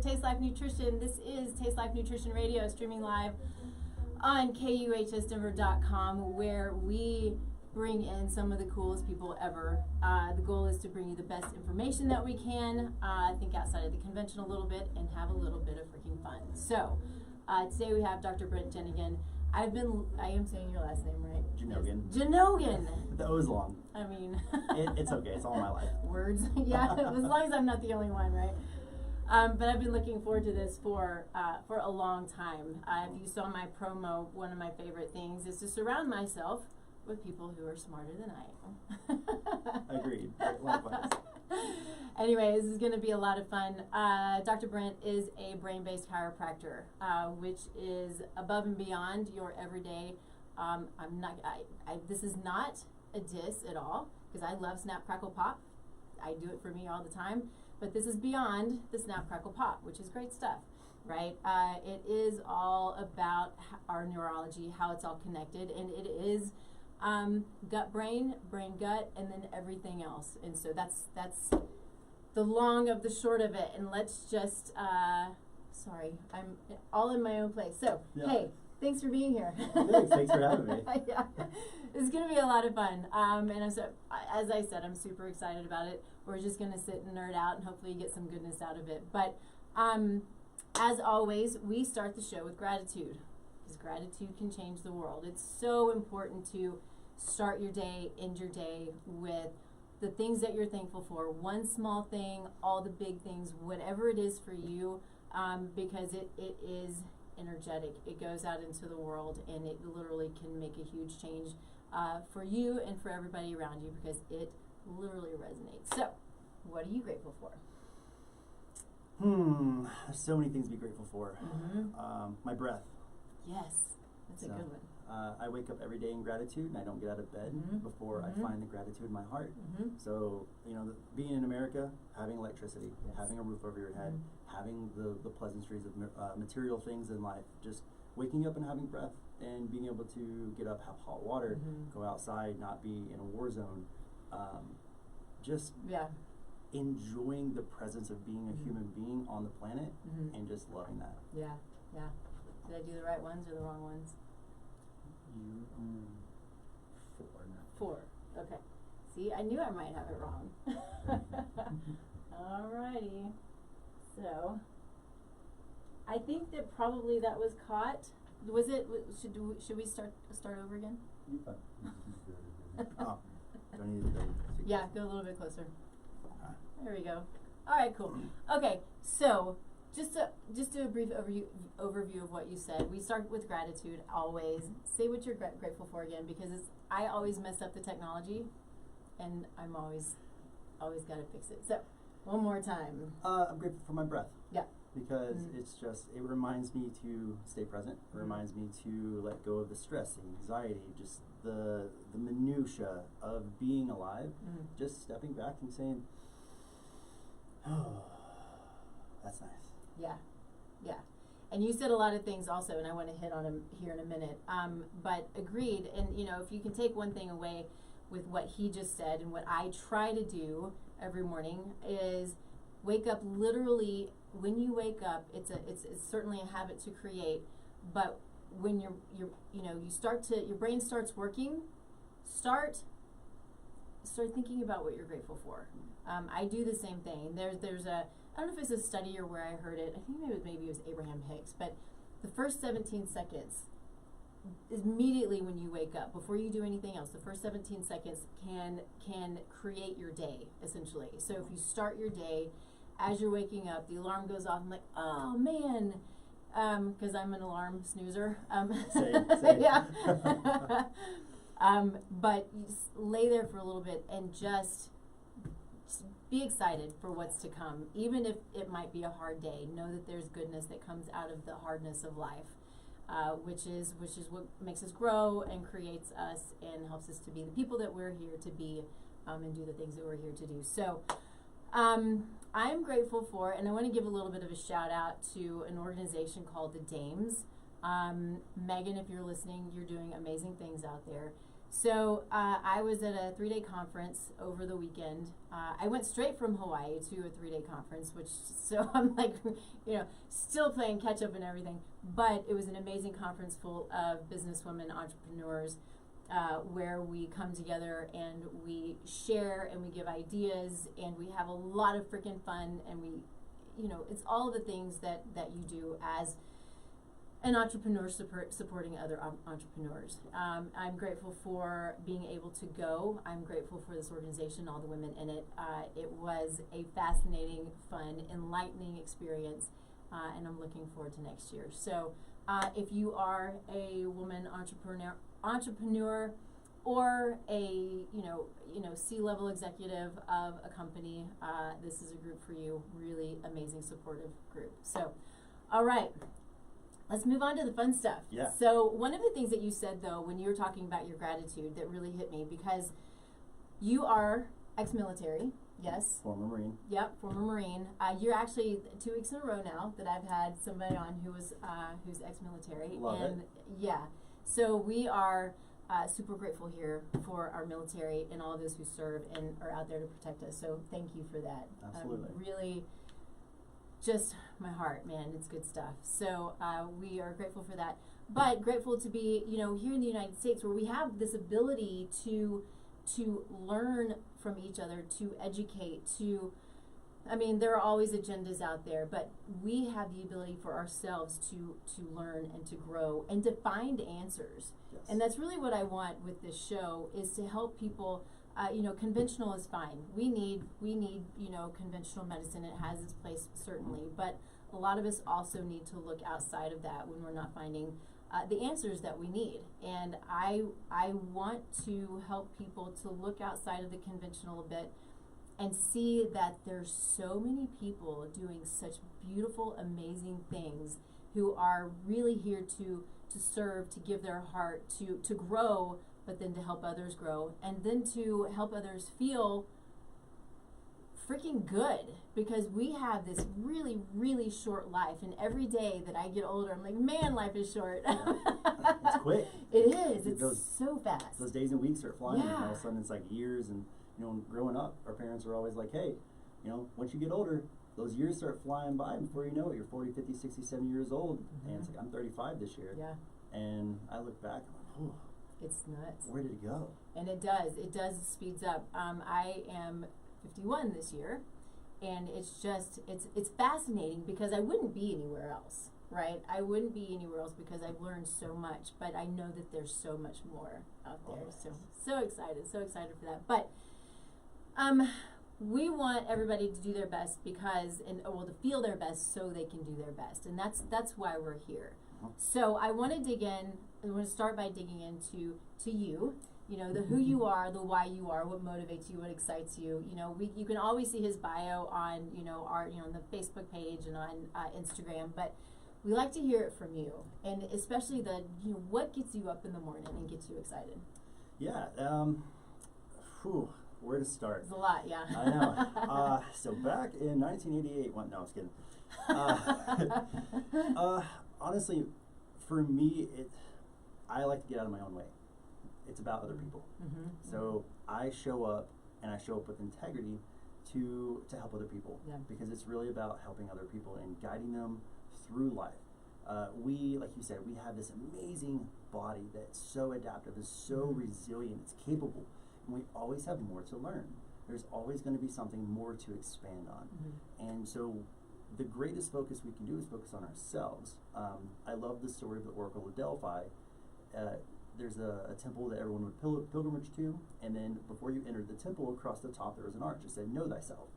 Taste Life Nutrition. This is Taste Life Nutrition Radio, streaming live on KUHSdenver.com, where we bring in some of the coolest people ever. The goal is to bring you the best information that we can, think outside of the convention a little bit, and have a little bit of freaking fun. So, today we have Dr. Brent Jenogan. I am saying your last name right. Jenogan. Jenogan. That was long. I mean, it's okay. It's all my life. Words. Yeah, as long as I'm not the only one, right? But I've been looking forward to this for a long time. If you saw my promo, one of my favorite things is to surround myself with people who are smarter than I am. Agreed. Likewise. Anyway, this is going to be a lot of fun. Dr. Brent is a brain-based chiropractor, which is above and beyond your everyday. This is not a diss at all, because I love Snap, Crackle, Pop. I do it for me all the time. But this is beyond the Snap, Crackle, Pop, which is great stuff, right? It is all about our neurology, how it's all connected, and it is gut brain, brain gut, and then everything else. And so that's the long of the short of it. And let's just sorry, I'm all in my own place. So yeah. Hey, thanks for being here. Thanks for having me. Yeah, it's gonna be a lot of fun. And as I said, I'm super excited about it. We're just gonna sit and nerd out and hopefully get some goodness out of it. But as always, we start the show with gratitude, because gratitude can change the world. It's so important to start your day, end your day with the things that you're thankful for. One small thing, all the big things, whatever it is for you, because it is energetic. It goes out into the world, and it literally can make a huge change for you and for everybody around you, because it literally resonates. So, what are you grateful for? There's so many things to be grateful for. My breath. Yes, that's a good one. I wake up every day in gratitude, and I don't get out of bed before I find the gratitude in my heart. So, being in America, having electricity, having a roof over your head, having the pleasantries of material things in life, just waking up and having breath, and being able to get up, have hot water, go outside, not be in a war zone. Enjoying the presence of being a human being on the planet, and just loving that. Yeah. Did I do the right ones or the wrong ones? Four. Okay. See, I knew I might have it wrong. Alrighty. So, I think that probably that was caught. Was it? Should we start over again? Oh, don't need to yeah, go a little bit closer. There we go. All right, cool. Okay, so just do a brief overview of what you said. We start with gratitude always. Say what you're grateful for again, because I always mess up the technology, and I'm always got to fix it. So one more time. I'm grateful for my breath. Yeah. Because it reminds me to stay present. It reminds me to let go of the stress, the anxiety, just the minutia of being alive. Just stepping back and saying, oh, that's nice. Yeah. And you said a lot of things also, and I want to hit on them here in a minute. But agreed, and if you can take one thing away with what he just said, and what I try to do every morning is wake up. Literally, when you wake up, it's certainly a habit to create, but when your brain starts working, start thinking about what you're grateful for. I do the same thing. There's I don't know if it's a study or where I heard it. I think maybe it was Abraham Hicks, but the first 17 seconds, immediately when you wake up, before you do anything else, the first 17 seconds can create your day, essentially. So if you start your day, as you're waking up, the alarm goes off, I'm like, oh man, because I'm an alarm snoozer. Same. Yeah. But you just lay there for a little bit and just be excited for what's to come. Even if it might be a hard day, know that there's goodness that comes out of the hardness of life, which is what makes us grow and creates us and helps us to be the people that we're here to be, and do the things that we're here to do. So I'm grateful for, and I want to give a little bit of a shout out to an organization called the Dames. Megan, if you're listening, you're doing amazing things out there. So I was at a 3-day conference over the weekend. I went straight from Hawaii to a 3-day conference, so I'm like, still playing catch up and everything. But it was an amazing conference full of businesswomen, entrepreneurs, where we come together and we share and we give ideas and we have a lot of freaking fun, and it's all the things that you do as an entrepreneur supporting other entrepreneurs. I'm grateful for being able to go. I'm grateful for this organization, all the women in it. It was a fascinating, fun, enlightening experience, and I'm looking forward to next year. So if you are a woman entrepreneur or a C-level executive of a company, this is a group for you. Really amazing, supportive group. So, all right. Let's move on to the fun stuff. Yeah. So one of the things that you said, though, when you were talking about your gratitude, that really hit me, because you are ex-military, yes? Former Marine. Yep, former Marine. You're actually 2 weeks in a row now that I've had somebody on who's ex-military. Love it. Yeah. So we are super grateful here for our military and all of those who serve and are out there to protect us. So thank you for that. Absolutely. Really, just my heart, man, it's good stuff. So we are grateful for that, but grateful to be, here in the United States, where we have this ability to learn from each other, to educate, there are always agendas out there, but we have the ability for ourselves to learn and to grow and to find answers. Yes. And that's really what I want with this show, is to help people. Conventional is fine. We need conventional medicine. It has its place, certainly, but a lot of us also need to look outside of that when we're not finding the answers that we need. And I want to help people to look outside of the conventional a bit and see that there's so many people doing such beautiful, amazing things, who are really here to serve, to give their heart, to grow, but then to help others grow, and then to help others feel freaking good, because we have this really, really short life, and every day that I get older, I'm like, man, life is short. Yeah. It's quick. It is. It's so fast. Those days and weeks are flying, Yeah. and all of a sudden it's like years. And growing up, our parents were always like, hey, once you get older, those years start flying by. Before you know it, you're 40, 50, 60, 70 years old. Mm-hmm. And it's like, I'm 35 this year. Yeah. And I look back, I'm like, oh. It's nuts. Where did it go? And it does. It speeds up. I am 51 this year, and it's fascinating, because I wouldn't be anywhere else, right? I wouldn't be anywhere else, because I've learned so much, but I know that there's so much more out there. So excited for that. But we want everybody to do their best, to feel their best so they can do their best, and that's why we're here. So I want to start by digging into you, the who you are, the why you are, what motivates you, what excites you. You can always see his bio on, on the Facebook page and on Instagram, but we like to hear it from you, and especially what gets you up in the morning and gets you excited. Yeah. Where to start? It's a lot, yeah. I know. So back in 1988, no, I was kidding. Honestly, for me, I like to get out of my own way. It's about other people. Mm-hmm. So I show up, and I show up with integrity to help other people. Yeah. Because it's really about helping other people and guiding them through life. We, like you said, we have this amazing body that's so adaptive, is so resilient, it's capable, and we always have more to learn. There's always going to be something more to expand on. Mm-hmm. And so the greatest focus we can do is focus on ourselves. I love the story of the Oracle of Delphi. There's a temple that everyone would pilgrimage to, and then before you entered the temple, across the top there was an arch that said, know thyself.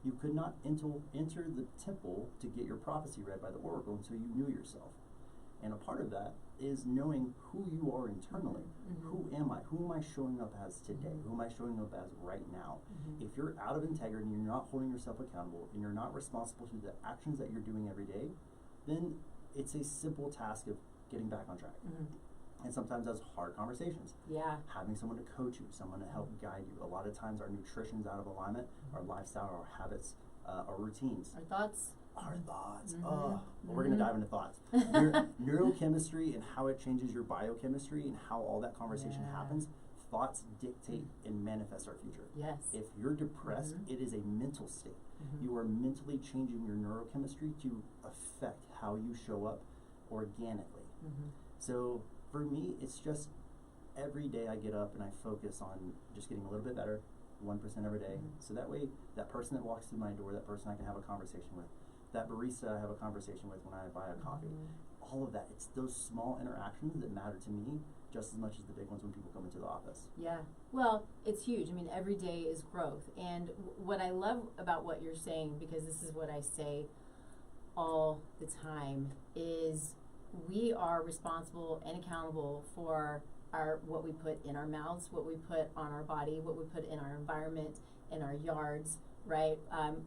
You could not enter the temple to get your prophecy read by the oracle until you knew yourself. And a part of that is knowing who you are internally. Mm-hmm. Who am I? Who am I showing up as today? Who am I showing up as right now? Mm-hmm. If you're out of integrity and you're not holding yourself accountable and you're not responsible for the actions that you're doing every day, then it's a simple task of getting back on track. Mm-hmm. And sometimes that's hard conversations. Yeah. Having someone to coach you, someone to help guide you. A lot of times our nutrition's out of alignment, our lifestyle, our habits, our routines. Our thoughts. Mm-hmm. Well, we're going to dive into thoughts. Neurochemistry and how it changes your biochemistry and how all that conversation happens thoughts dictate and manifest our future. Yes. If you're depressed, it is a mental state. You are mentally changing your neurochemistry to affect how you show up organically. So for me, it's just every day I get up and I focus on just getting a little bit better, 1% every day. So that way, that person that walks through my door, that person I can have a conversation with, that barista I have a conversation with when I buy a coffee, all of that, it's those small interactions that matter to me just as much as the big ones when people come into the office. Yeah, well, it's huge. I mean, every day is growth. And what I love about what you're saying, because this is what I say all the time, is we are responsible and accountable for what we put in our mouths, what we put on our body, what we put in our environment, in our yards, right?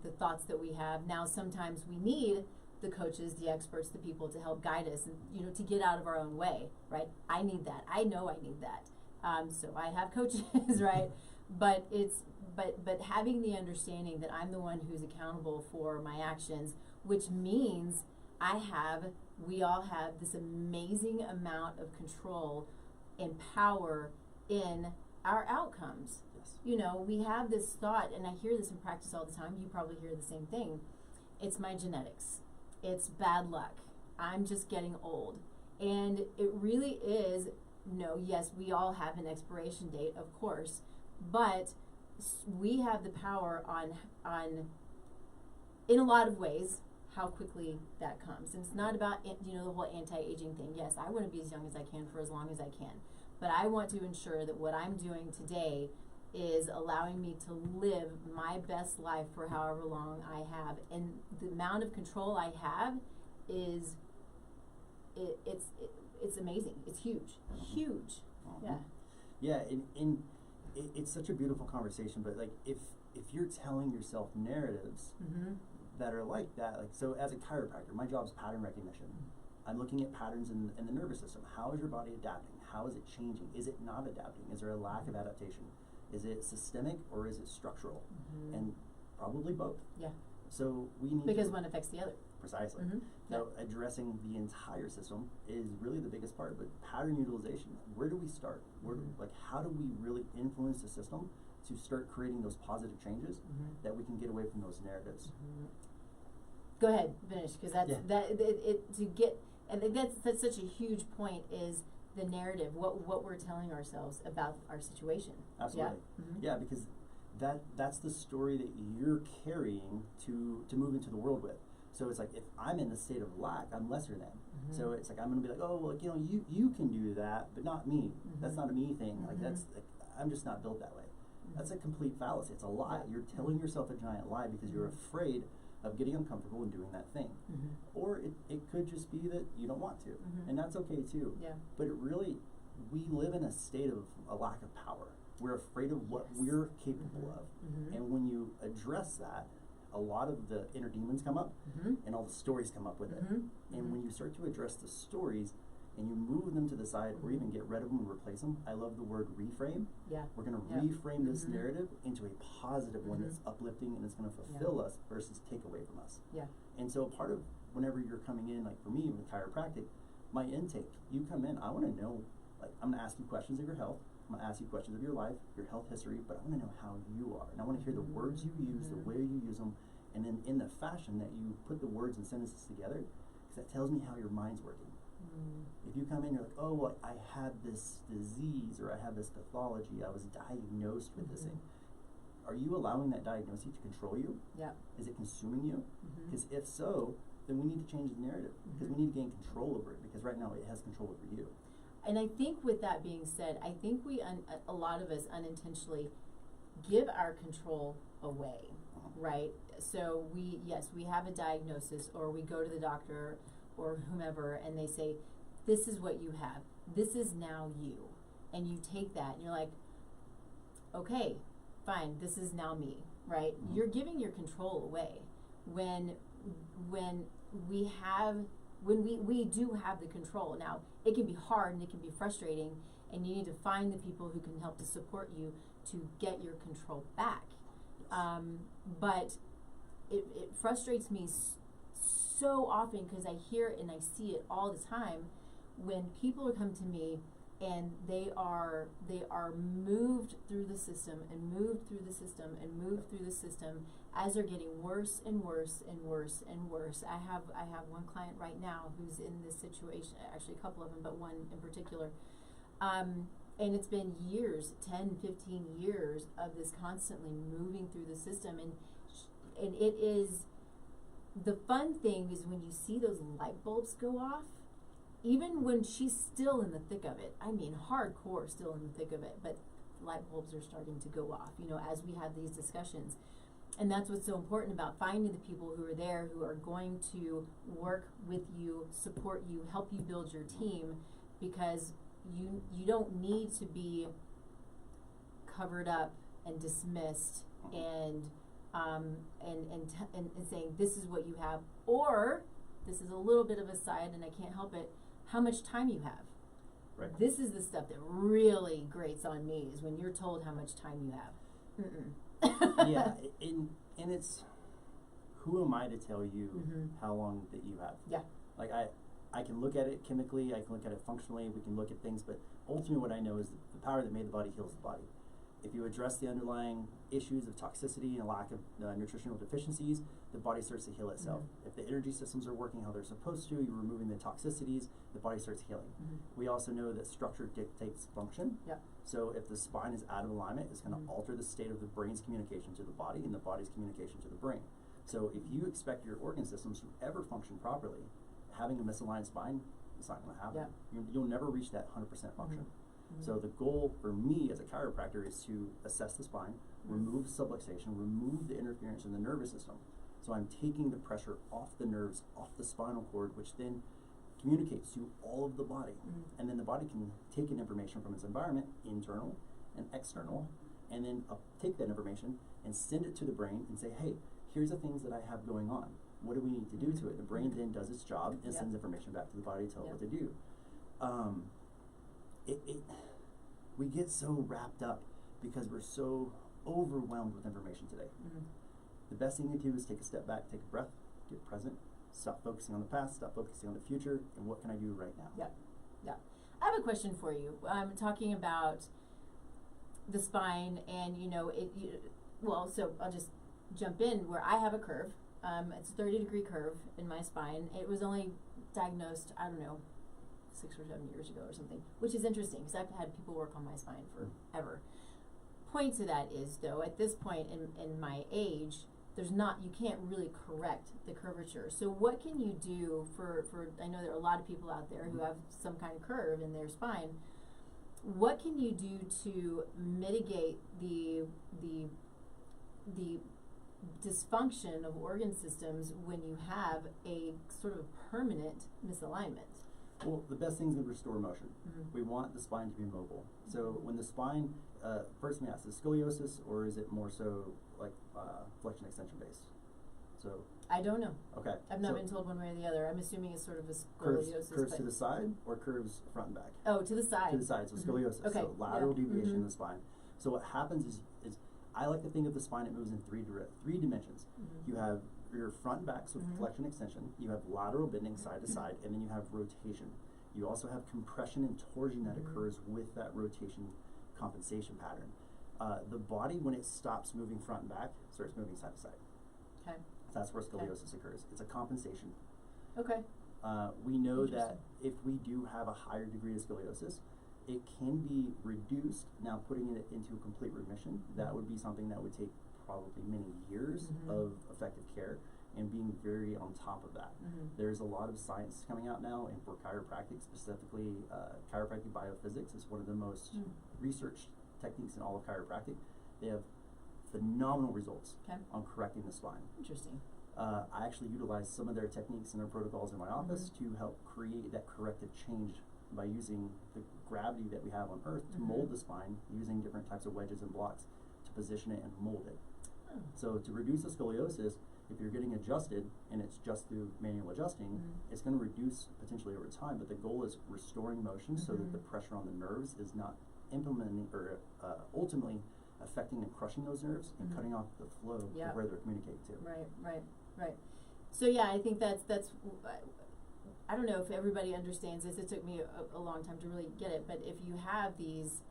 The thoughts that we have. Now, sometimes we need the coaches, the experts, the people to help guide us and, you know, to get out of our own way, right? I need that. I know I need that. So I have coaches, right? But having the understanding that I'm the one who's accountable for my actions, which means we all have this amazing amount of control and power in our outcomes. Yes. You know, we have this thought, and I hear this in practice all the time. You probably hear the same thing. It's my genetics. It's bad luck. I'm just getting old. And it really is, no, yes, we all have an expiration date, of course, but we have the power on in a lot of ways, how quickly that comes. And it's not about, you know, the whole anti-aging thing. Yes, I want to be as young as I can for as long as I can. But I want to ensure that what I'm doing today is allowing me to live my best life for however long I have. And the amount of control I have is, it's amazing. It's huge. Huge. Yeah. Yeah, and it's such a beautiful conversation, but like if you're telling yourself narratives that are like that, like, so as a chiropractor, my job is pattern recognition. I'm looking at patterns in the nervous system. How is your body adapting? How is it changing? Is it not adapting? Is there a lack of adaptation? Is it systemic or is it structural? And probably both. Yeah. So we need because one affects the other. Precisely. So addressing the entire system is really the biggest part. But pattern utilization, where do we start? How do we really influence the system to start creating those positive changes that we can get away from those narratives? Go ahead, finish, because that's and that's such a huge point, is the narrative, what we're telling ourselves about our situation. Absolutely. Yeah, because that's the story that you're carrying to move into the world with. So it's like, if I'm in the state of lack, I'm lesser than. So it's like, I'm going to be like, oh, well, you know, you can do that, but not me. That's not a me thing. Like, I'm just not built that way. That's a complete fallacy. It's a lie. You're telling yourself a giant lie because you're afraid of getting uncomfortable and doing that thing. Or it could just be that you don't want to, and that's okay too. Yeah. But we live in a state of a lack of power. We're afraid of what we're capable of. And when you address that, a lot of the inner demons come up, and all the stories come up with it. And when you start to address the stories and you move them to the side, or even get rid of them and replace them, I love the word reframe. Yeah. We're going to reframe this narrative into a positive one that's uplifting and it's going to fulfill us versus take away from us. Yeah. And so part of whenever you're coming in, like for me with chiropractic, my intake, you come in, I want to know, like, I'm going to ask you questions of your health. I'm going to ask you questions of your life, your health history, but I want to know how you are. And I want to hear the words you use, the way you use them, and then in the fashion that you put the words and sentences together, because that tells me how your mind's working. If you come in, you're like, oh, well, I had this disease, or I have this pathology, I was diagnosed with this thing. Are you allowing that diagnosis to control you? Yeah. Is it consuming you? Because if so, then we need to change the narrative, because we need to gain control over it, because right now it has control over you. And I think with that being said, I think a lot of us unintentionally give our control away, right? So we have a diagnosis, or we go to the doctor or whomever, and they say, this is what you have. This is now you. And you take that and you're like, okay, fine, this is now me, right? You're giving your control away when we do have the control. Now, it can be hard and it can be frustrating, and you need to find the people who can help to support you to get your control back. But it frustrates me so often, because I hear and I see it all the time when people come to me and they are moved through the system and moved through the system and moved through the system as they're getting worse and worse and worse and worse. I have one client right now who's in this situation, actually a couple of them, but one in particular. And it's been years, 10, 15 years of this constantly moving through the system. And it is, the fun thing is when you see those light bulbs go off, even when she's still in the thick of it, I mean hardcore still in the thick of it, but light bulbs are starting to go off, you know, as we have these discussions. And that's what's so important about finding the people who are there, who are going to work with you, support you, help you build your team, because you don't need to be covered up and dismissed and saying this is what you have, or this is a little bit of a side and I can't help it, how much time you have. Right. This is the stuff that really grates on me, is when you're told how much time you have. Yeah, and it's, who am I to tell you how long that you have? Yeah. Like I can look at it chemically, I can look at it functionally, we can look at things, but ultimately what I know is the power that made the body heals the body. If you address the underlying issues of toxicity and a lack of nutritional deficiencies, the body starts to heal itself. If the energy systems are working how they're supposed to, you're removing the toxicities, the body starts healing. We also know that structure dictates function. Yep. So if the spine is out of alignment, it's going to alter the state of the brain's communication to the body and the body's communication to the brain. So if you expect your organ systems to ever function properly, having a misaligned spine, it's not going to happen. Yeah. You'll never reach that 100% function. So the goal for me as a chiropractor is to assess the spine, remove subluxation, remove the interference in the nervous system. So I'm taking the pressure off the nerves, off the spinal cord, which then communicates to all of the body. And then the body can take in information from its environment, internal and external, and then take that information and send it to the brain and say, hey, here's the things that I have going on. What do we need to do to it? The brain then does its job and sends information back to the body to tell it what to do. We get so wrapped up because we're so overwhelmed with information today. The best thing you can do is take a step back, take a breath, get present, stop focusing on the past, stop focusing on the future, and what can I do right now? Yeah. I have a question for you. Talking about the spine, and so I'll just jump in where I have a curve. It's a 30-degree curve in my spine. It was only diagnosed, I don't know, 6 or 7 years ago or something, which is interesting because I've had people work on my spine forever. Point to that is, though, at this point in my age, you can't really correct the curvature. So what can you do for I know there are a lot of people out there who have some kind of curve in their spine. What can you do to mitigate the dysfunction of organ systems when you have a sort of permanent misalignment? Well, the best thing is to restore motion. We want the spine to be mobile. So when the spine, first let me ask, is scoliosis or is it more so like flexion extension based? So I don't know. Okay. I've not been told one way or the other. I'm assuming it's sort of a scoliosis. Curves to the side or curves front and back? Oh, to the side. To the side, so scoliosis. Okay. So lateral deviation in the spine. So what happens is I like to think of the spine, it moves in three dimensions. You have your front and back, so flexion extension. You have lateral bending side to side, and then you have rotation. You also have compression and torsion that occurs with that rotation compensation pattern. The body, when it stops moving front and back, starts moving side to side. Okay. That's where scoliosis occurs. It's a compensation. Okay. We know that if we do have a higher degree of scoliosis, it can be reduced. Now, putting it into a complete remission, that would be something that would take probably many years of effective care and being very on top of that. There's a lot of science coming out now, and for chiropractic specifically, chiropractic biophysics is one of the most researched techniques in all of chiropractic. They have phenomenal results on correcting the spine. Interesting. I actually utilize some of their techniques and their protocols in my office to help create that corrective change by using the gravity that we have on Earth to mold the spine, using different types of wedges and blocks to position it and mold it. So to reduce the scoliosis, if you're getting adjusted and it's just through manual adjusting, it's going to reduce potentially over time, but the goal is restoring motion so that the pressure on the nerves is not implementing or ultimately affecting and crushing those nerves and cutting off the flow of where they're communicating to. Right. So yeah, I think that's I don't know if everybody understands this. It took me a long time to really get it, but if you have these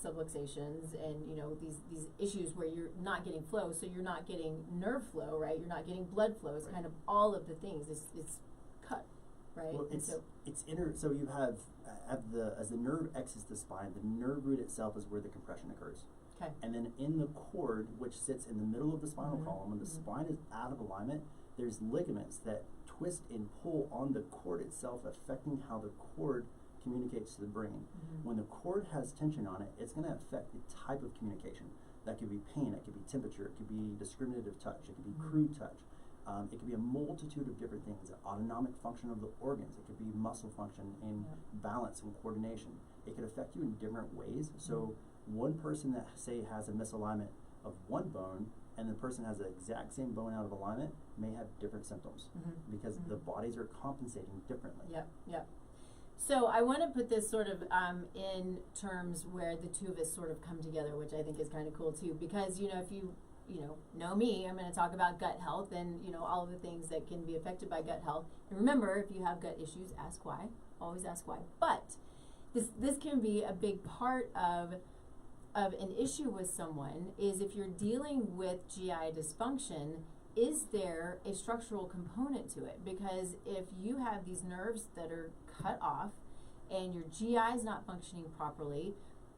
subluxations and, you know, these issues where you're not getting flow, so you're not getting nerve flow, right? You're not getting blood flow. It's kind of all of the things. It's cut, right? Well, so you have as the nerve exits the spine, the nerve root itself is where the compression occurs. Okay. And then in the cord, which sits in the middle of the spinal column, when the spine is out of alignment, there's ligaments that twist and pull on the cord itself, affecting how the cord communicates to the brain. When the cord has tension on it, it's going to affect the type of communication. That could be pain, it could be temperature, it could be discriminative touch, it could be crude touch. It could be a multitude of different things, autonomic function of the organs, it could be muscle function and balance and coordination. It could affect you in different ways. So one person that, say, has a misalignment of one bone and the person has the exact same bone out of alignment may have different symptoms because the bodies are compensating differently. Yep. So I want to put this sort of in terms where the two of us sort of come together, which I think is kind of cool too, because, you know, if you know me, I'm going to talk about gut health and, you know, all of the things that can be affected by gut health. And remember, if you have gut issues, ask why. Always ask why. But this can be a big part of an issue with someone is if you're dealing with GI dysfunction, is there a structural component to it? Because if you have these nerves that are cut off and your GI is not functioning properly,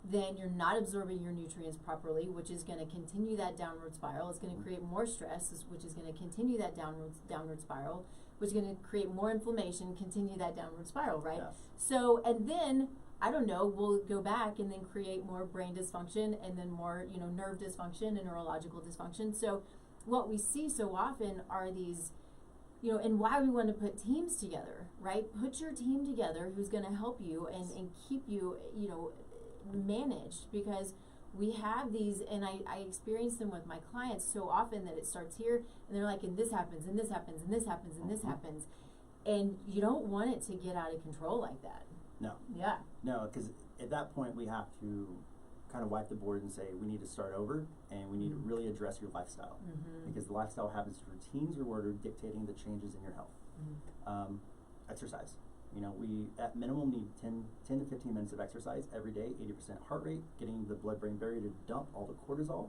then you're not absorbing your nutrients properly, which is going to continue that downward spiral. It's going to create more stress, which is going to continue that downward spiral, which is going to create more inflammation, continue that downward spiral, right? Yes. So, and then, I don't know, we'll go back and then create more brain dysfunction and then more, you know, nerve dysfunction and neurological dysfunction. So what we see so often are these, you know, and why we want to put teams together, right? Put your team together who's going to help you and keep you, you know, managed, because we have these, and I experience them with my clients so often that it starts here and they're like, and this happens and this happens and this happens and this happens, and you don't want it to get out of control like that. No. Yeah. No, because at that point we have to kind of wipe the board and say we need to start over and we need to really address your lifestyle, because the lifestyle habits, routines are what are dictating the changes in your health. Exercise. You know, we at minimum need 10 to 15 minutes of exercise every day, 80% heart rate, getting the blood-brain barrier to dump all the cortisol.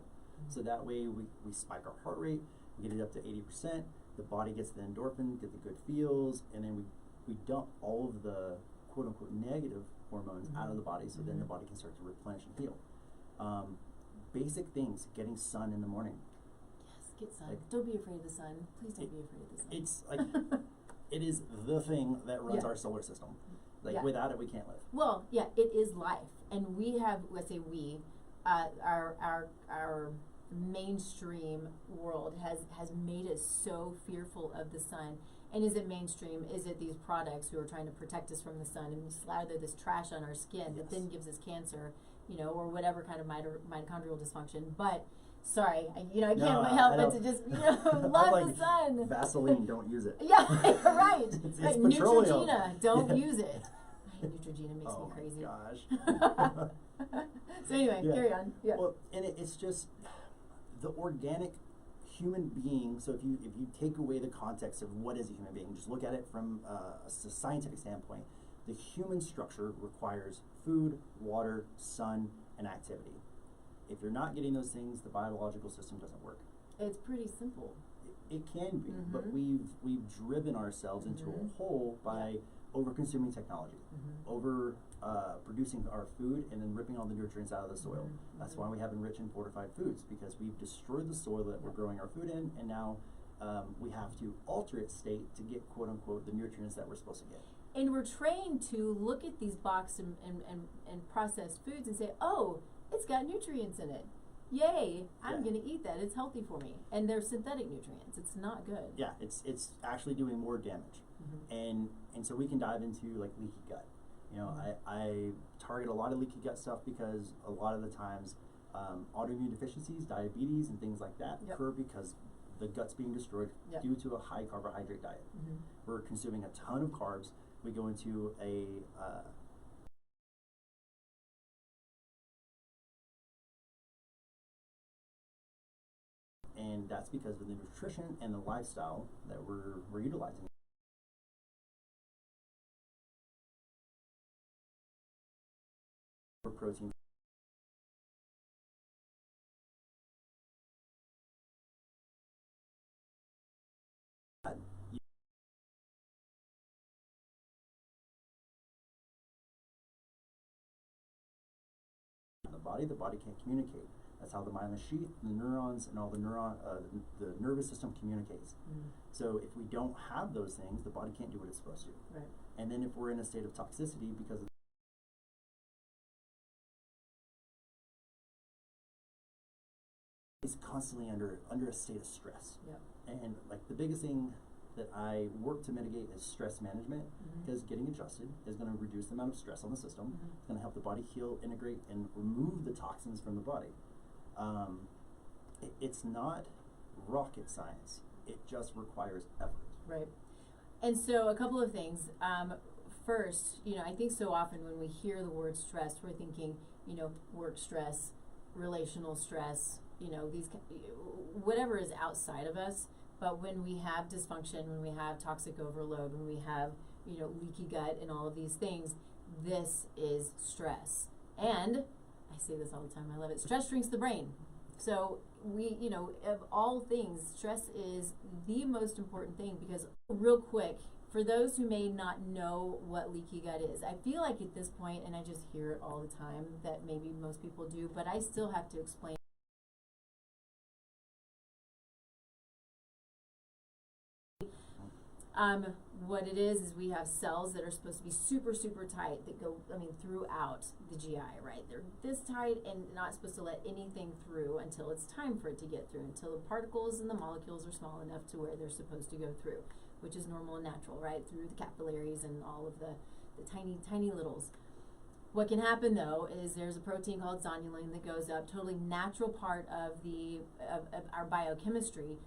So that way we spike our heart rate, we get it up to 80%, the body gets the endorphin, get the good feels, and then we dump all of the quote-unquote negative hormones out of the body, so then the body can start to replenish and heal. Basic things, getting sun in the morning. Yes, get sun. Like, don't be afraid of the sun. Please don't be afraid of the sun. It's like, it is the thing that runs our solar system. Like, without it, we can't live. Well, yeah, it is life. And we have, let's say we, our mainstream world has made us so fearful of the sun. And is it mainstream? Is it these products who are trying to protect us from the sun and we slather this trash on our skin that then gives us cancer, you know, or whatever kind of mitochondrial dysfunction? But sorry, I can't help but to just, you know, love like the sun. Vaseline, don't use it. Yeah, right. It's like petroleum. Neutrogena, don't use it. I hate Neutrogena, makes me crazy. Oh my gosh. So anyway, carry on. Yeah. Well, and it's just the organic human being. So if you take away the context of what is a human being, just look at it from a scientific standpoint. The human structure requires food, water, sun, and activity. If you're not getting those things, the biological system doesn't work. It's pretty simple. It can be, but we've driven ourselves into a hole by over-consuming technology, over producing our food and then ripping all the nutrients out of the soil. That's why we have enriched and fortified foods, because we've destroyed the soil that we're growing our food in, and now we have to alter its state to get, quote-unquote, the nutrients that we're supposed to get. And we're trained to look at these boxed and processed foods and say, oh, it's got nutrients in it. Yay, I'm going to eat that. It's healthy for me. And they're synthetic nutrients. It's not good. Yeah, it's actually doing more damage. And so we can dive into like leaky gut. You know, I target a lot of leaky gut stuff because a lot of the times autoimmune deficiencies, diabetes, and things like that occur because the gut's being destroyed due to a high carbohydrate diet. We're consuming a ton of carbs. We go into a and that's because of the nutrition and the lifestyle that we're utilizing. protein. The body can't communicate. That's how the myelin sheath, the neurons, and all the the nervous system communicates. So if we don't have those things, the body can't do what it's supposed to. Right. And then if we're in a state of toxicity because of it's constantly under a state of stress. Yep. And like the biggest thing that I work to mitigate is stress management, because getting adjusted is going to reduce the amount of stress on the system. It's going to help the body heal, integrate, and remove the toxins from the body. It's not rocket science. It just requires effort. Right. And so a couple of things. First, I think so often when we hear the word stress, we're thinking, work stress, relational stress, these whatever is outside of us. But when we have dysfunction, when we have toxic overload, when we have, leaky gut and all of these things, this is stress. And I say this all the time, I love it. Stress shrinks the brain. So we, of all things, stress is the most important thing, because real quick, for those who may not know what leaky gut is, I feel like at this point, and I just hear it all the time, that maybe most people do, but I still have to explain. What it is we have cells that are supposed to be super, super tight that go, throughout the GI, right? They're this tight and not supposed to let anything through until it's time for it to get through, until the particles and the molecules are small enough to where they're supposed to go through, which is normal and natural, right? Through the capillaries and all of the tiny, tiny littles. What can happen though is there's a protein called zonulin that goes up, totally natural part of our biochemistry.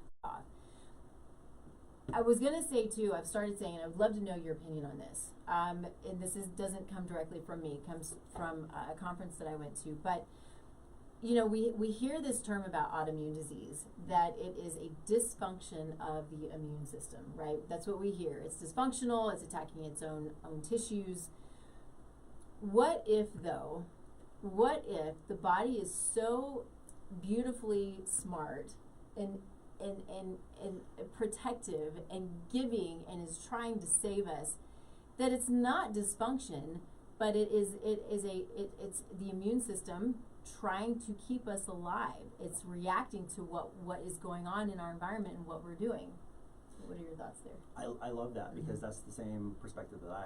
I was going to say too, I've started saying, I would love to know your opinion on this. And this doesn't come directly from me, it comes from a conference that I went to. But, we hear this term about autoimmune disease, that it is a dysfunction of the immune system, right? That's what we hear. It's dysfunctional, it's attacking its own tissues. What if the body is so beautifully smart and protective and giving and is trying to save us, that it's not dysfunction, but it's the immune system trying to keep us alive. It's reacting to what is going on in our environment and what we're doing. What are your thoughts there? I love that, because that's the same perspective that I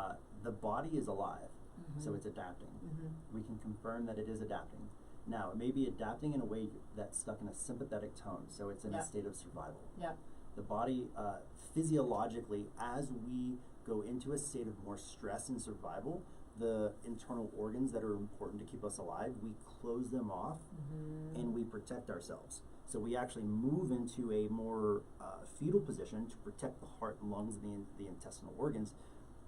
have. The body is alive, so it's adapting. We can confirm that it is adapting. Now, it may be adapting in a way that's stuck in a sympathetic tone, so it's in a state of survival. The body, physiologically, as we go into a state of more stress and survival, the internal organs that are important to keep us alive, we close them off and we protect ourselves. So we actually move into a more fetal position to protect the heart and lungs and the intestinal organs,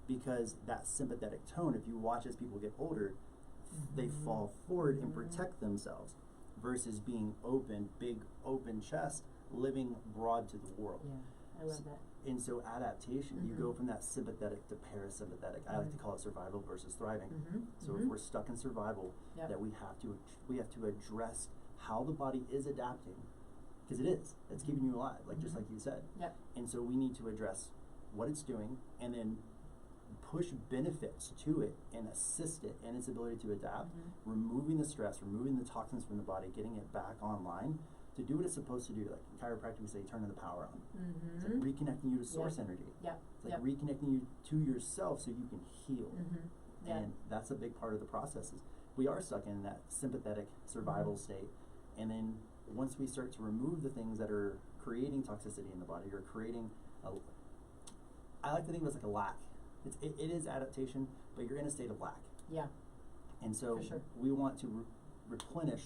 because that sympathetic tone, if you watch as people get older, they fall forward and protect themselves, versus being open, big open chest, living broad to the world. Yeah, I love that. And so adaptation, you go from that sympathetic to parasympathetic. I like to call it survival versus thriving. So if we're stuck in survival, that we have to address how the body is adapting, because it is. It's keeping you alive, just like you said. And so we need to address what it's doing, and then push benefits to it and assist it in its ability to adapt, removing the stress, removing the toxins from the body, getting it back online to do what it's supposed to do. Like in chiropractic, we say turning the power on. It's like reconnecting you to source energy. It's like reconnecting you to yourself so you can heal. And that's a big part of the process. Is we are stuck in that sympathetic survival state, and then once we start to remove the things that are creating toxicity in the body, or creating I like to think of it as like a lack. It is adaptation, but you're in a state of lack. And so we want to replenish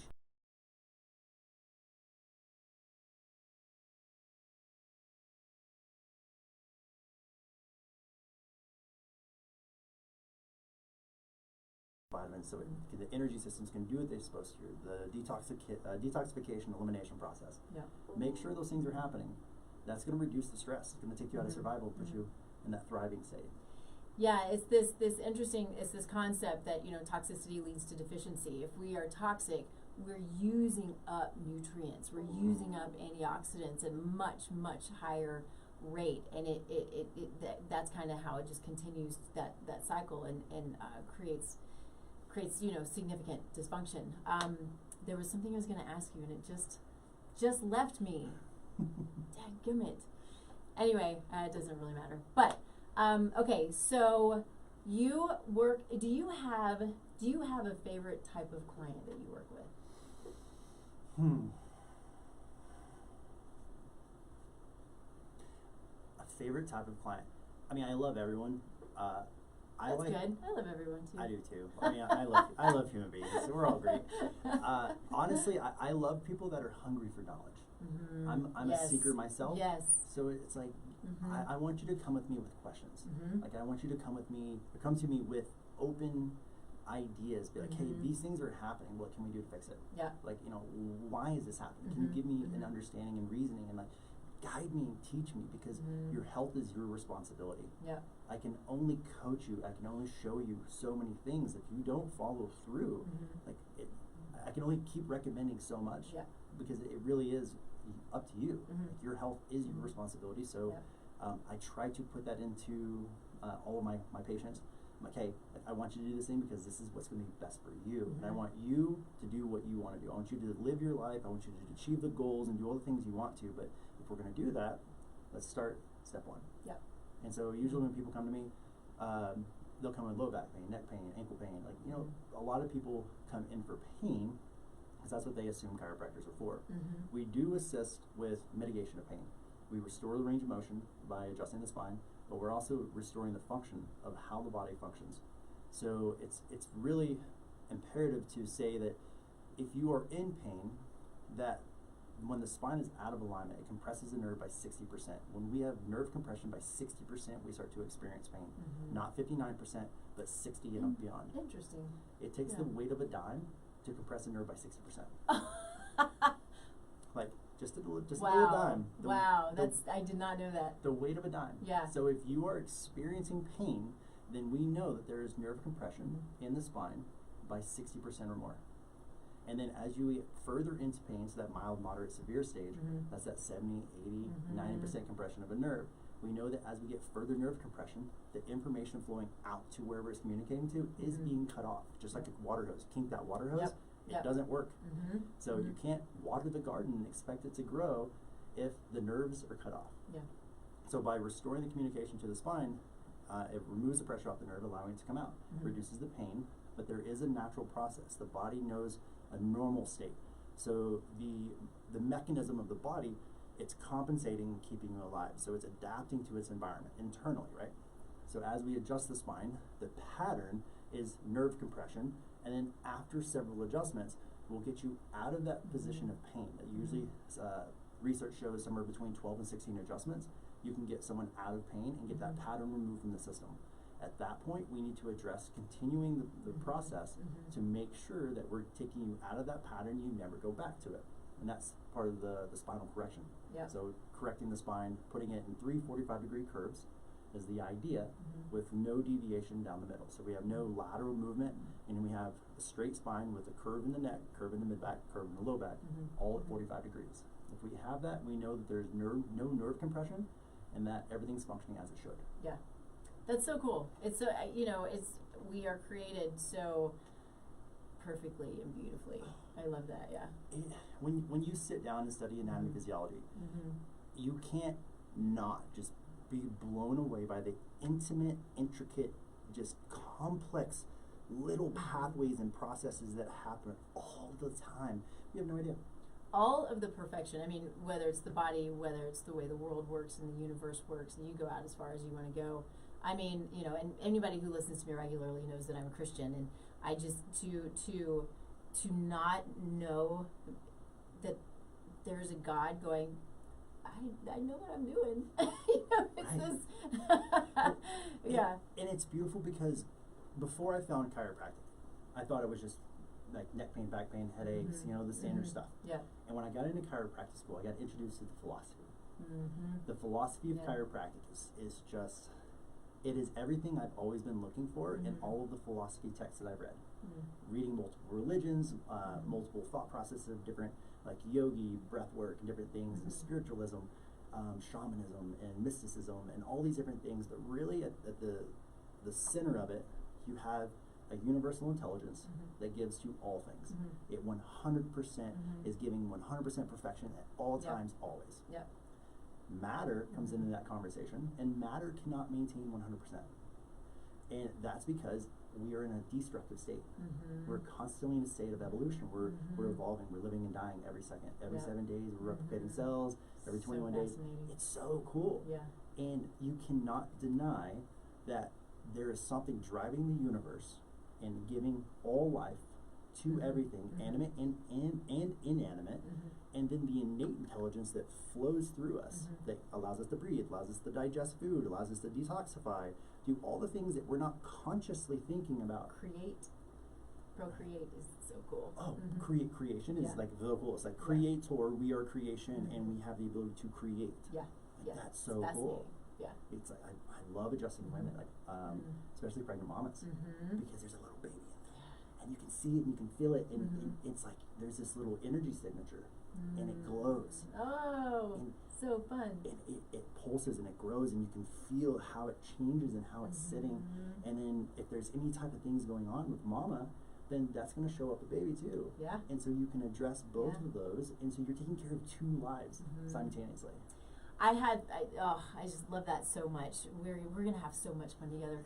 vitamins, so the energy systems can do what they're supposed to do. The detoxification, elimination process. Make sure those things are happening. That's going to reduce the stress. It's going to take you out of survival, put you in that thriving state. Yeah, it's this interesting, it's this concept that, you know, toxicity leads to deficiency. If we are toxic, we're using up nutrients, we're using up antioxidants at much higher rate, and that's kind of how it just continues that cycle and creates you know, significant dysfunction. There was something I was going to ask you, and it just left me. Dadgummit. Anyway, it doesn't really matter. But okay, so you work. Do you have a favorite type of client that you work with? A favorite type of client. I mean, I love everyone. That's good. I love everyone too. I do too. I mean, I love human beings. So we're all great. Honestly, I love people that are hungry for knowledge. Mm-hmm. I'm yes. a seeker myself. Yes. So it's like, I want you to come with me with questions. Like, I want you to come to me with open ideas. Be like, hey, these things are happening. What can we do to fix it? Yeah. Like, you know, why is this happening? Can you give me an understanding and reasoning, and like guide me and teach me, because your health is your responsibility. Yeah. I can only coach you. I can only show you so many things. If you don't follow through, like I can only keep recommending so much. Yeah. Because it really is up to you. Like, your health is your responsibility. So I try to put that into all of my patients. I'm like, hey, I want you to do this thing because this is what's going to be best for you. And I want you to do what you want to do. I want you to live your life. I want you to achieve the goals and do all the things you want to. But if we're going to do that, let's start step one. Yep. And so usually when people come to me, they'll come with low back pain, neck pain, ankle pain. Like, you know, a lot of people come in for pain because that's what they assume chiropractors are for. We do assist with mitigation of pain. We restore the range of motion by adjusting the spine, but we're also restoring the function of how the body functions. So it's really imperative to say that if you are in pain, that when the spine is out of alignment, it compresses the nerve by 60%. When we have nerve compression by 60%, we start to experience pain. Not 59%, but 60 and beyond. Interesting. It takes the weight of a dime to compress a nerve by 60%. Like, just a little dime. I did not know that. The weight of a dime. Yeah. So if you are experiencing pain, then we know that there is nerve compression in the spine by 60% or more. And then as you get further into pain, so that mild, moderate, severe stage, that's that 70, 80, 90% compression of a nerve. We know that as we get further nerve compression, the information flowing out to wherever it's communicating to is being cut off. Just like a water hose. Kink that water hose, it doesn't work. So you can't water the garden and expect it to grow if the nerves are cut off. Yeah. So by restoring the communication to the spine, it removes the pressure off the nerve, allowing it to come out, reduces the pain, but there is a natural process. The body knows a normal state. So the mechanism of the body, it's compensating, keeping you alive. So it's adapting to its environment internally, right? So as we adjust the spine, the pattern is nerve compression, and then after several adjustments, we'll get you out of that position of pain. That usually, research shows somewhere between 12 and 16 adjustments, you can get someone out of pain and get that pattern removed from the system. At that point, we need to address continuing the process to make sure that we're taking you out of that pattern, you never go back to it. And that's part of the spinal correction. Yeah. So correcting the spine, putting it in 3 45-degree curves is the idea, with no deviation down the middle. So we have no lateral movement, and we have a straight spine with a curve in the neck, curve in the mid-back, curve in the low back, all at 45 degrees. If we have that, we know that there's no nerve compression and that everything's functioning as it should. Yeah. That's so cool. It's so, we are created so perfectly and beautifully. I love that, yeah. When you sit down and study anatomy physiology, you can't not just be blown away by the intimate, intricate, just complex little pathways and processes that happen all the time. You have no idea. All of the perfection, I mean, whether it's the body, whether it's the way the world works and the universe works, and you go out as far as you want to go. I mean, you know, and anybody who listens to me regularly knows that I'm a Christian, and I just, to not know that there's a God going, I know what I'm doing. You know, it's this, And it's beautiful because before I found chiropractic, I thought it was just like neck pain, back pain, headaches, you know, the standard stuff. Yeah. And when I got into chiropractic school, I got introduced to the philosophy. The philosophy of chiropractic is just, It is everything I've always been looking for in all of the philosophy texts that I've read. Reading multiple religions, multiple thought processes of different, like yogi, breath work, and different things, and spiritualism, shamanism, and mysticism, and all these different things. But really, at the center of it, you have a universal intelligence that gives to all things. It 100% is giving 100% perfection at all times, always. Matter comes into that conversation, and matter cannot maintain 100%. And that's because we are in a destructive state. We're constantly in a state of evolution. We're evolving. We're living and dying every second. Every 7 days, we're replicating cells. Every 21 days. It's so cool. And you cannot deny that there is something driving the universe and giving all life to everything, animate and inanimate, and then the innate intelligence that flows through us, that allows us to breathe, allows us to digest food, allows us to detoxify, do all the things that we're not consciously thinking about. Procreate is so cool. Creation is like the coolest. Like creator, we are creation, and we have the ability to create. That's so cool. It's like I love adjusting women, like especially pregnant mamas, because there's a little baby in there, and you can see it and you can feel it, and it's like there's this little energy signature, and it glows. And so fun. It pulses and it grows, and you can feel how it changes and how it's sitting. And then if there's any type of things going on with mama, then that's going to show up a baby too. And so you can address both of those, and so you're taking care of two lives simultaneously. I just love that so much. We're gonna have so much fun together.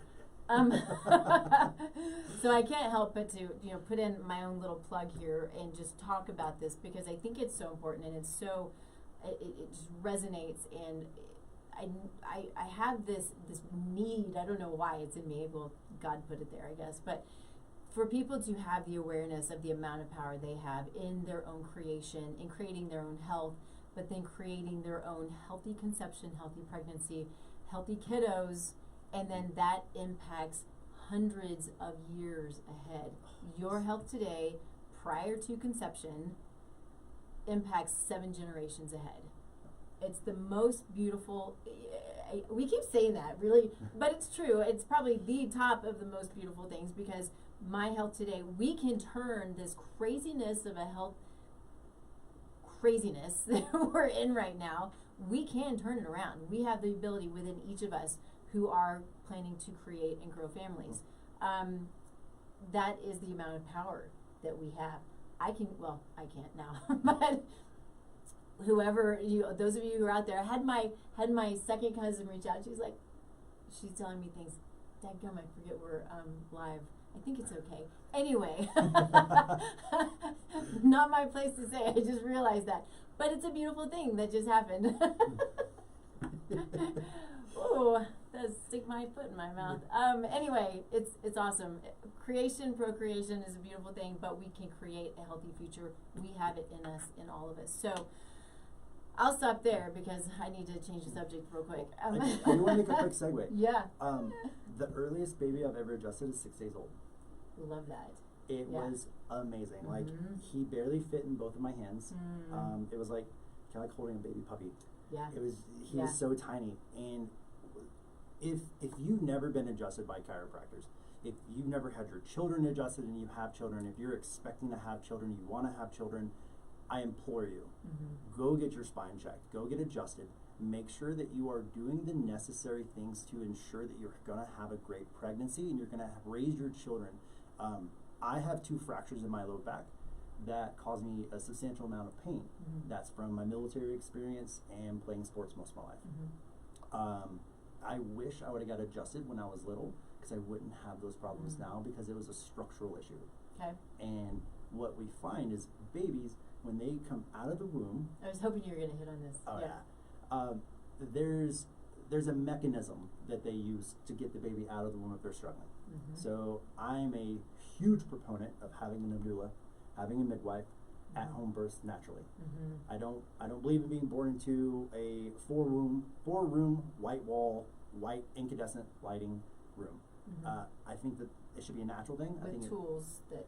So I can't help but to put in my own little plug here and just talk about this, because I think it's so important, and it's so it just resonates, and I have this need. I don't know why it's in me. Well, God put it there, I guess, but for people to have the awareness of the amount of power they have in their own creation, in creating their own health, but then creating their own healthy conception, healthy pregnancy, healthy kiddos, and then that impacts hundreds of years ahead. Your health today, prior to conception, impacts 7 generations ahead. It's the most beautiful, we keep saying that, really, but it's true. It's probably the top of the most beautiful things, because my health today, we can turn this craziness of a health craziness that we're in right now, we can turn it around. We have the ability within each of us who are planning to create and grow families. That is the amount of power that we have. I can't now, but whoever those of you who are out there, I had my second cousin reach out. She's telling me things. Dadgum, I forget we're live. I think it's okay. Anyway, not my place to say. I just realized that. But it's a beautiful thing that just happened. Ooh, that stick my foot in my mouth. Anyway, it's awesome. Creation, procreation is a beautiful thing, but we can create a healthy future. We have it in us, in all of us. So I'll stop there because I need to change the subject real quick. I do want to make a quick segue. Yeah. The earliest baby I've ever adjusted is 6 days old. Love that. It was amazing. Like, he barely fit in both of my hands. It was like kind of like holding a baby puppy. He was so tiny. And if you've never been adjusted by chiropractors, if you've never had your children adjusted and you have children, if you're expecting to have children, you want to have children, I implore you, go get your spine checked, go get adjusted, make sure that you are doing the necessary things to ensure that you're going to have a great pregnancy and you're going to raise your children. I have 2 fractures in my low back that cause me a substantial amount of pain. That's from my military experience and playing sports most of my life. I wish I would have got adjusted when I was little, because I wouldn't have those problems now, because it was a structural issue. And what we find is babies, when they come out of the womb, I was hoping you were going to hit on this. There's a mechanism that they use to get the baby out of the womb if they're struggling. So I'm a huge proponent of having a doula, having a midwife, at-home births naturally. I don't believe in being born into a four-room white wall, white incandescent lighting room. I think that it should be a natural thing. With tools that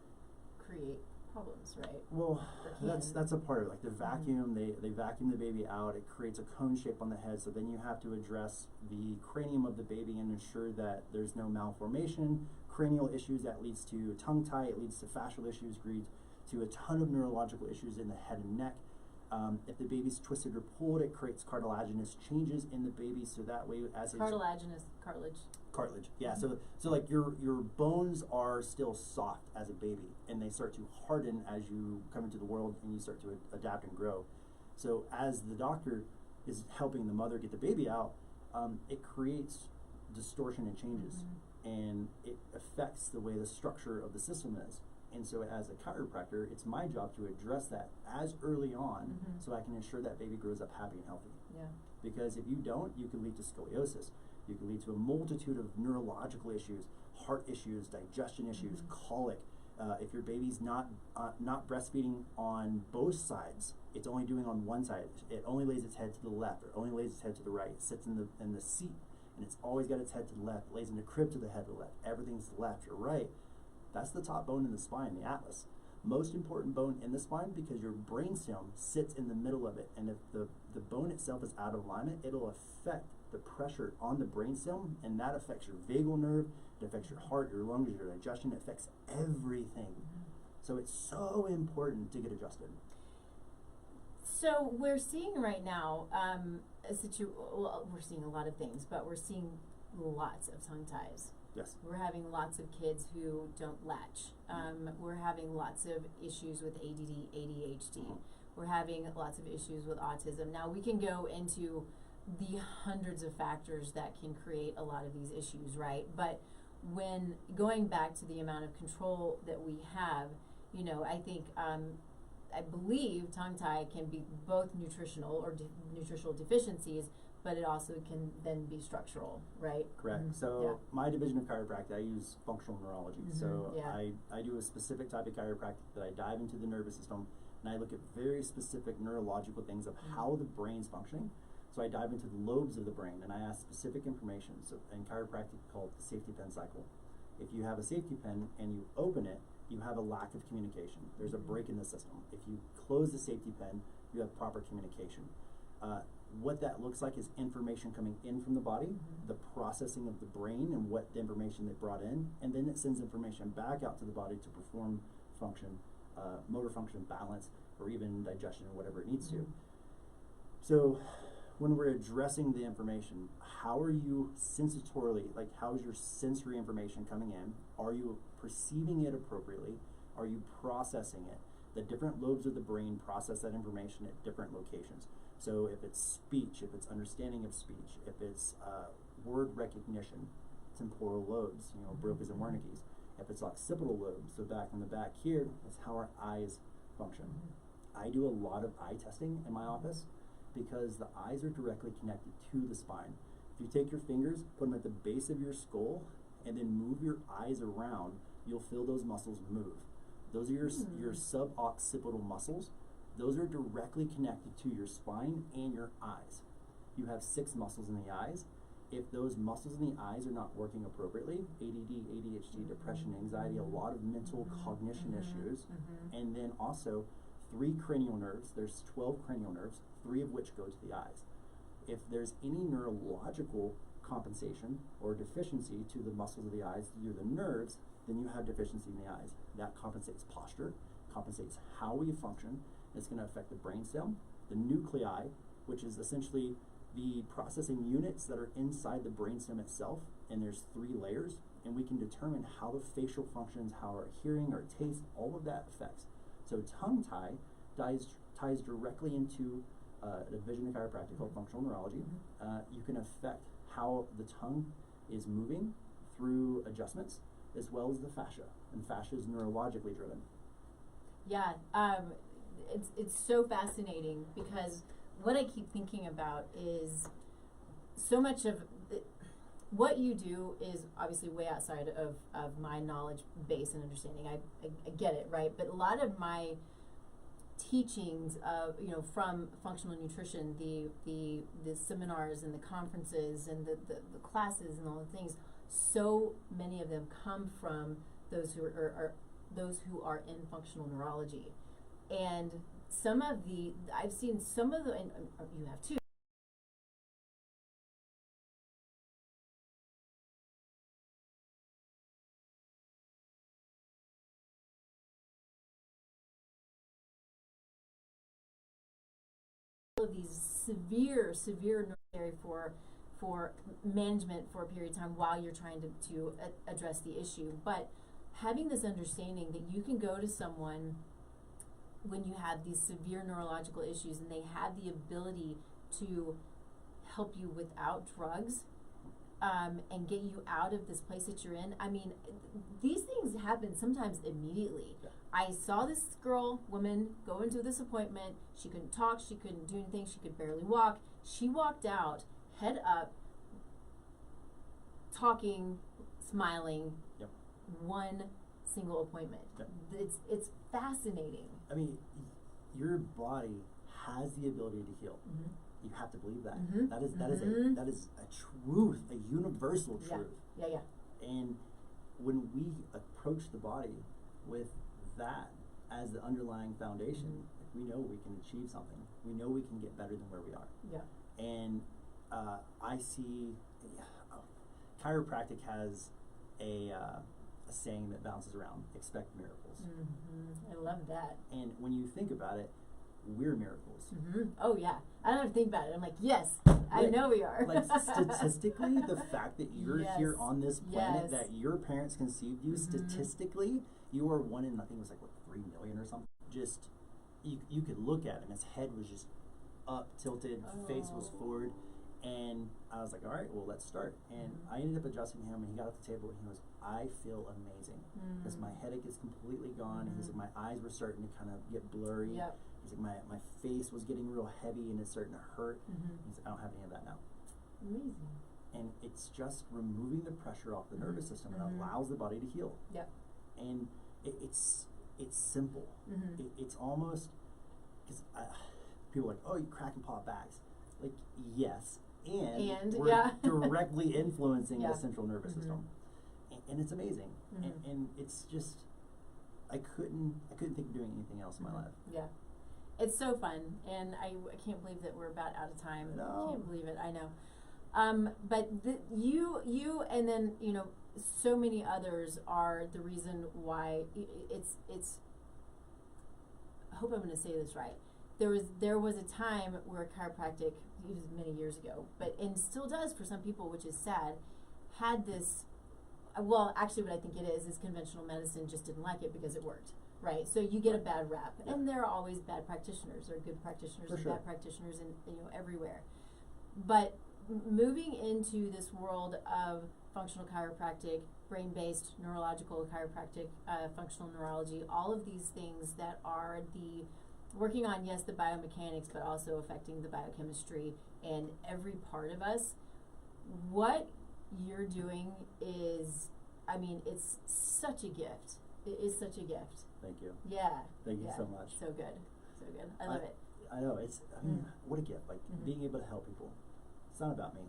create problems, right? Well, Or that's a part of it. Like the vacuum, they vacuum the baby out. It creates a cone shape on the head. So then you have to address the cranium of the baby and ensure that there's no malformation, cranial issues that leads to tongue tie. It leads to fascial issues, leads to a ton of neurological issues in the head and neck. If the baby's twisted or pulled, it creates cartilaginous changes in the baby. So that way, as cartilaginous cartilage. Cartilage, yeah. So like your bones are still soft as a baby, and they start to harden as you come into the world and you start to adapt and grow. So as the doctor is helping the mother get the baby out, it creates distortion and changes, and it affects the way the structure of the system is. And so as a chiropractor, it's my job to address that as early on, so I can ensure that baby grows up happy and healthy. Yeah. Because if you don't, you can lead to scoliosis. You can lead to a multitude of neurological issues, heart issues, digestion issues, colic. If your baby's not breastfeeding on both sides, it's only doing on one side. It only lays its head to the left, or only lays its head to the right. It sits in the seat, and it's always got its head to the left. It lays in the crib to the head to the left. Everything's left or right. That's the top bone in the spine, the atlas. Most important bone in the spine, because your brainstem sits in the middle of it, and if the bone itself is out of alignment, it'll affect the pressure on the brainstem, and that affects your vagal nerve, it affects your heart, your lungs, your digestion, it affects everything. So it's so important to get adjusted. So we're seeing right now well, we're seeing a lot of things, but we're seeing lots of tongue ties. Yes. We're having lots of kids who don't latch. We're having lots of issues with ADD, ADHD. We're having lots of issues with autism. Now we can go into the hundreds of factors that can create a lot of these issues, right? But when going back to the amount of control that we have, you know, I think, I believe tongue tie can be both nutritional or nutritional deficiencies, but it also can then be structural, right? Correct. So my division of chiropractic, I use functional neurology. So I do a specific type of chiropractic that I dive into the nervous system, and I look at very specific neurological things of how the brain's functioning. So I dive into the lobes of the brain, and I ask specific information. So in chiropractic, called the safety pin cycle. If you have a safety pin and you open it, you have a lack of communication. There's a break in the system. If you close the safety pin, you have proper communication. What that looks like is information coming in from the body, the processing of the brain and what the information they brought in, and then it sends information back out to the body to perform function, motor function, balance, or even digestion or whatever it needs to. So when we're addressing the information, how are you sensatorily, like how is your sensory information coming in? Are you perceiving it appropriately? Are you processing it? The different lobes of the brain process that information at different locations. So if it's speech, if it's understanding of speech, if it's word recognition, temporal lobes, you know, Broca's and Wernicke's. If it's occipital lobes, so back in the back here, is how our eyes function. I do a lot of eye testing in my office because the eyes are directly connected to the spine. If you take your fingers, put them at the base of your skull, and then move your eyes around, you'll feel those muscles move. Those are your suboccipital muscles. Those are directly connected to your spine and your eyes. You have 6 muscles in the eyes. If those muscles in the eyes are not working appropriately, ADD, ADHD, depression, anxiety, a lot of mental cognition issues, and then also 3 cranial nerves. There's 12 cranial nerves, 3 of which go to the eyes. If there's any neurological compensation or deficiency to the muscles of the eyes through the nerves, then you have deficiency in the eyes. That compensates posture, compensates how we function. It's going to affect the brainstem, the nuclei, which is essentially the processing units that are inside the brainstem itself, and there's 3 layers, and we can determine how the facial functions, how our hearing, our taste, all of that affects. So tongue tie ties directly into a division of chiropractic called functional neurology. You can affect how the tongue is moving through adjustments, as well as the fascia, and fascia is neurologically driven. Yeah, it's so fascinating because what I keep thinking about is so much of what you do is obviously way outside of my knowledge base and understanding. I get it, right? But a lot of my teachings of, you know, from functional nutrition, the seminars and the conferences and the classes and all the things, so many of them come from those who are those who are in functional neurology. And I've seen some of the, and you have too, of these severe necessary for management for a period of time while you're trying to address the issue. But having this understanding that you can go to someone when you have these severe neurological issues and they have the ability to help you without drugs, and get you out of this place that you're in. I mean, these things happen sometimes immediately. Yeah. I saw this woman, go into this appointment. She couldn't talk. She couldn't do anything. She could barely walk. She walked out, head up, talking, smiling. Yep. One single appointment. Yep. It's fascinating. I mean, your body has the ability to heal. Mm-hmm. You have to believe that. Mm-hmm. That is Mm-hmm. that is a truth, a universal truth. Yeah. And when we approach the body with that as the underlying foundation, we know we can achieve something. We know we can get better than where we are. Yeah. And I see chiropractic has a saying that bounces around: expect miracles. Mm-hmm. I love that. And when you think about it, we're miracles. Mm-hmm. Oh yeah, I don't have to think about it. I'm like, yes, I know we are. Like statistically, the fact that you're Yes. here on this planet, Yes. that your parents conceived you, statistically, you are one in, I think it was like, what, 3 million or something. Just, you could look at him, his head was just up, tilted, face was forward, and I was like, all right, well, let's start. And I ended up adjusting him, and he got off the table, and he goes, I feel amazing, because my headache is completely gone. He's like, my eyes were starting to kind of get blurry. Yep. He's like, my face was getting real heavy, and it's starting to hurt. He's like, I don't have any of that now. Amazing. And it's just removing the pressure off the nervous system, and allows the body to heal. Yep. And it's simple. It's almost, because people are like, oh, you crack and pop backs. Like, yes, and we're directly influencing the central nervous system, and it's amazing. And it's just, I couldn't think of doing anything else in my life. Yeah. It's so fun, and I can't believe that we're about out of time. No. I can't believe it. I know. But you and then, so many others are the reason why it's I hope I'm going to say this right. There was a time where chiropractic, it was many years ago, and still does for some people, which is sad, had this, well, actually what I think it is conventional medicine just didn't like it because it worked. Right, so you get a bad rap, and there are always bad practitioners. There are good practitioners and bad practitioners, everywhere. But moving into this world of functional chiropractic, brain-based neurological chiropractic, functional neurology, all of these things that are working on, yes, the biomechanics, but also affecting the biochemistry and every part of us. What you're doing is, I mean, it's such a gift. It is such a gift. Thank you. Yeah. Thank you so much. So good. So good. I love it. I know, I mean, what a gift, like being able to help people. It's not about me.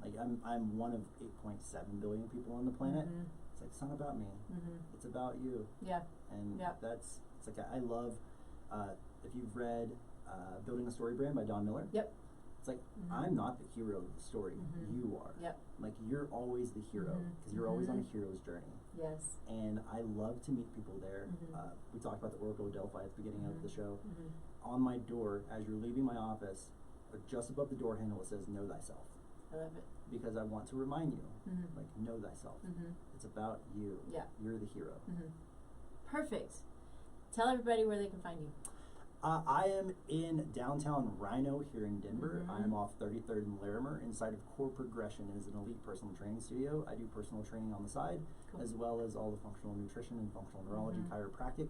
Like, I'm one of 8.7 billion people on the planet. It's like, it's not about me. It's about you. Yeah. And it's like, I love, if you've read Building a Story Brand by Don Miller. Yep. It's like, I'm not the hero of the story. You are. Yep. Like, you're always the hero, because you're always on a hero's journey. Yes. And I love to meet people there. We talked about the Oracle of Delphi at the beginning of the show. On my door, as you're leaving my office, or just above the door handle, it says, know thyself. I love it. Because I want to remind you, like, know thyself. It's about you. Yeah. You're the hero. Perfect. Tell everybody where they can find you. I am in downtown Rhino here in Denver. I am off 33rd and Larimer. Inside of Core Progression is an elite personal training studio. I do personal training on the side, as well as all the functional nutrition and functional neurology, chiropractic.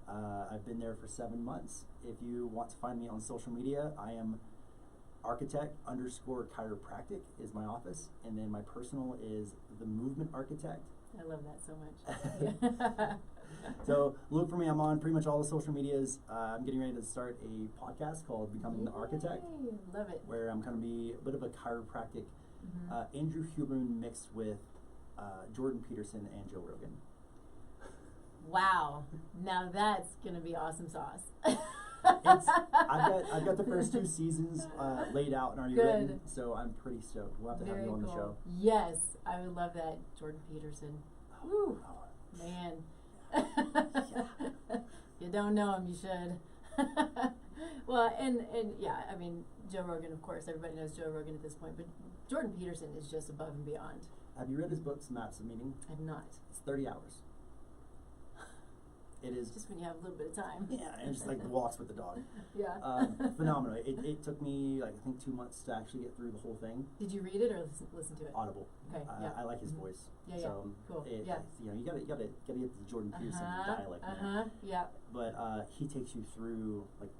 I've been there for 7 months. If you want to find me on social media, I am Architect_Chiropractic is my office, and then my personal is The Movement Architect. I love that so much. So look for me. I'm on pretty much all the social medias. I'm getting ready to start a podcast called Becoming the Architect. Love it. Where I'm going to be a bit of a chiropractic Andrew Huberman mixed with Jordan Peterson and Joe Rogan. Wow. Now that's going to be awesome sauce. I've got the first 2 seasons laid out and already Good. written, so I'm pretty stoked. We'll have to have Very you on cool. the show. Yes, I would love that. Jordan Peterson. Woo. Man. You don't know him, you should. Well, and yeah, I mean, Joe Rogan, of course, everybody knows Joe Rogan at this point, but Jordan Peterson is just above and beyond. Have you read his books, Maps of Meaning? I've not. It's 30 hours. It is Just when you have a little bit of time. Yeah, and it's like the walks with the dog. Yeah. Phenomenal. It took me like I think 2 months to actually get through the whole thing. Did you read it or listen to it? Audible. Okay. Yeah. I like his voice. Yeah. Yeah. So cool. you know, you gotta get the Jordan Peterson dialect. Yeah. But he takes you through like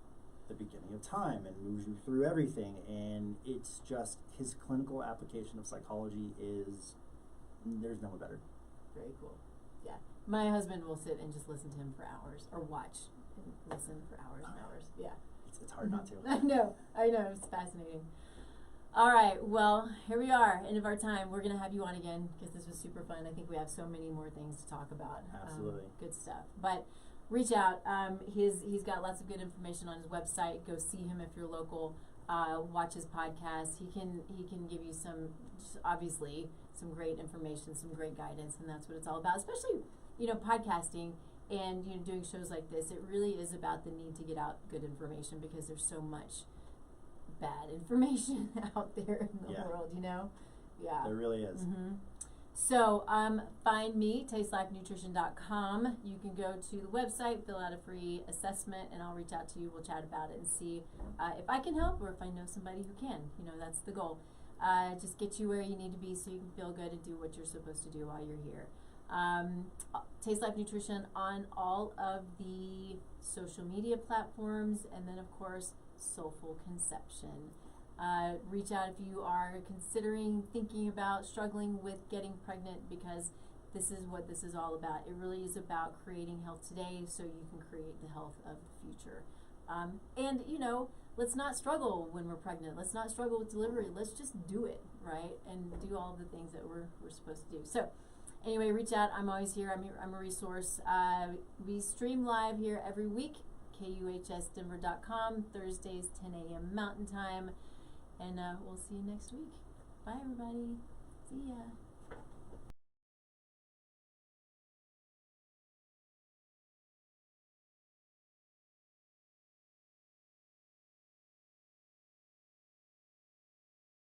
the beginning of time and moves you through everything, and it's just his clinical application of psychology is there's no one better. Very cool. Yeah. My husband will sit and just listen to him for hours, or watch and listen for hours and hours. Yeah. It's hard not to. I know. It's fascinating. All right. Well, here we are, end of our time. We're going to have you on again because this was super fun. I think we have so many more things to talk about. Absolutely. Good stuff. But reach out. He's got lots of good information on his website. Go see him if you're local. Watch his podcast. He can give you obviously some great information, some great guidance, and that's what it's all about. Especially, podcasting and doing shows like this. It really is about the need to get out good information because there's so much bad information out there in the world. Yeah. There really is. Mm-hmm. So find me, tastelifenutrition.com. You can go to the website, fill out a free assessment, and I'll reach out to you. We'll chat about it and see if I can help or if I know somebody who can. That's the goal. Just get you where you need to be so you can feel good and do what you're supposed to do while you're here. Taste Life Nutrition on all of the social media platforms, and then of course Soulful Conception. Reach out if you are considering, thinking about, struggling with getting pregnant, because this is what this is all about. It really is about creating health today so you can create the health of the future. And let's not struggle when we're pregnant. Let's not struggle with delivery. Let's just do it, right? And do all the things that we're supposed to do. So anyway, reach out. I'm always here. I'm a resource. We stream live here every week, KUHSdenver.com, Thursdays, 10 a.m. Mountain Time. And we'll see you next week. Bye, everybody. See ya.